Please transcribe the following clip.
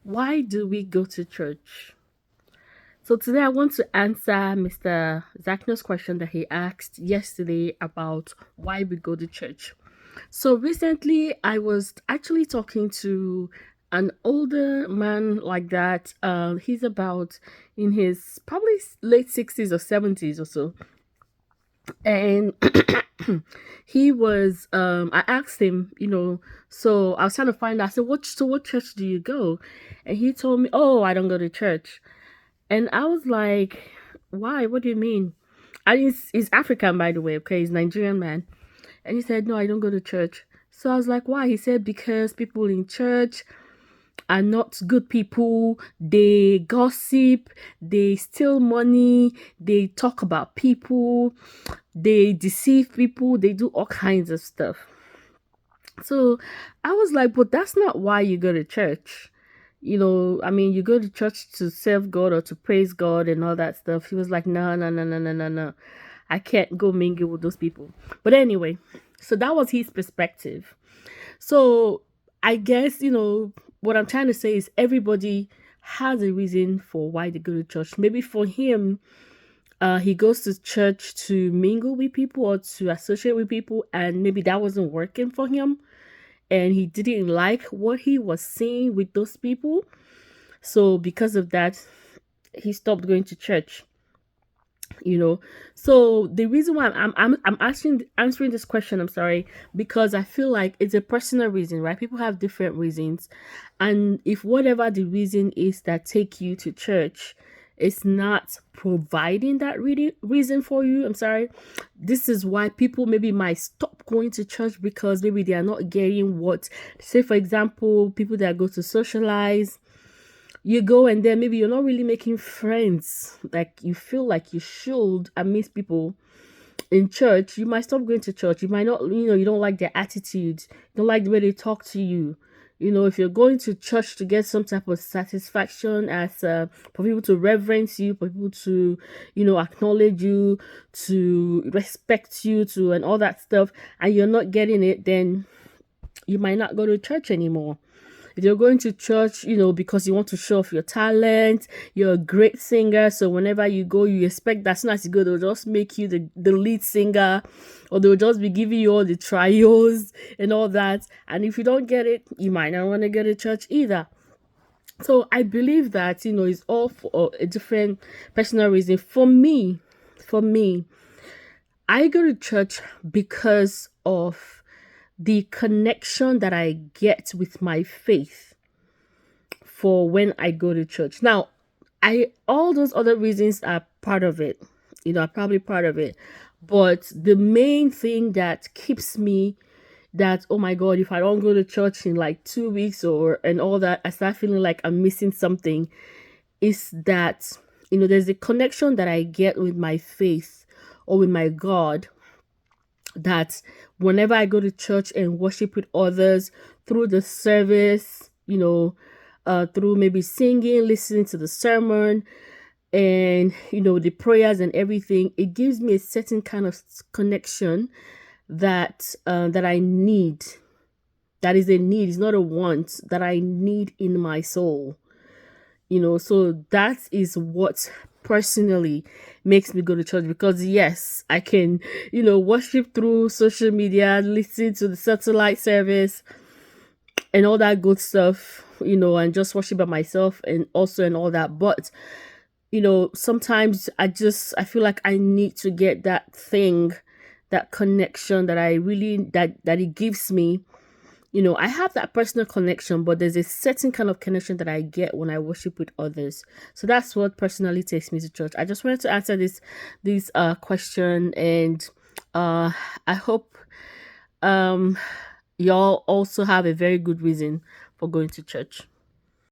Why do we go to church? So today I want to answer Mr. Zachno's question that he asked yesterday about why we go to church. So recently I was actually talking to an older man like that. He's about in his probably late 60s or 70s or so. And I asked him, so I was trying to find out. I said, what church do you go? And he told me, oh, I don't go to church. And I was like, why? What do you mean? And he's African, by the way, okay? He's Nigerian man. And he said, no, I don't go to church. So I was like, why? He said, because people in church are not good people. They gossip, they steal money, they talk about people, they deceive people, they do all kinds of stuff. So I was like, but that's not why you go to church. I mean, you go to church to serve God or to praise God and all that stuff. He was like, no, no, no, no, no, no, no. I can't go mingle with those people. But anyway, so that was his perspective. So I guess, what I'm trying to say is everybody has a reason for why they go to church. Maybe for him, he goes to church to mingle with people or to associate with people, and maybe that wasn't working for him and he didn't like what he was seeing with those people. So because of that, he stopped going to church. You know, so the reason why I'm answering this question, I'm sorry, because I feel like it's a personal reason, right? People have different reasons, and if whatever the reason is that take you to church, it's not providing that reason for you, I'm sorry, this is why people maybe might stop going to church because maybe they are not getting what, say for example, people that go to socialize, you go and then maybe you're not really making friends like you feel like you should amidst people in church. You might stop going to church. You might not, you don't like their attitude, you don't like the way they talk to you. If you're going to church to get some type of satisfaction, as for people to reverence you, for people to acknowledge you, to respect you, to and all that stuff, and you're not getting it, then you might not go to church anymore. If you're going to church, because you want to show off your talent, you're a great singer. So whenever you go, you expect that as soon as you go, they'll just make you the lead singer, or they'll just be giving you all the trials and all that. And if you don't get it, you might not want to go to church either. So I believe that, it's all for a different personal reason. For me, I go to church because of the connection that I get with my faith for when I go to church. Now, I all those other reasons are part of it. Are probably part of it. But the main thing that keeps me that, oh my god, if I don't go to church in like 2 weeks or and all that, I start feeling like I'm missing something, is that there's a connection that I get with my faith or with my God, that whenever I go to church and worship with others through the service, through maybe singing, listening to the sermon, and the prayers and everything, it gives me a certain kind of connection that I need. That is a need. It's not a want, that I need in my soul. So that is what personally makes me go to church, because yes, I can worship through social media, listen to the satellite service and all that good stuff, and just worship by myself and also and all that. But sometimes I feel like I need to get that thing, that connection that I really that it gives me. I have that personal connection, but there's a certain kind of connection that I get when I worship with others. So that's what personally takes me to church. I just wanted to answer this question, and I hope um y'all also have a very good reason for going to church.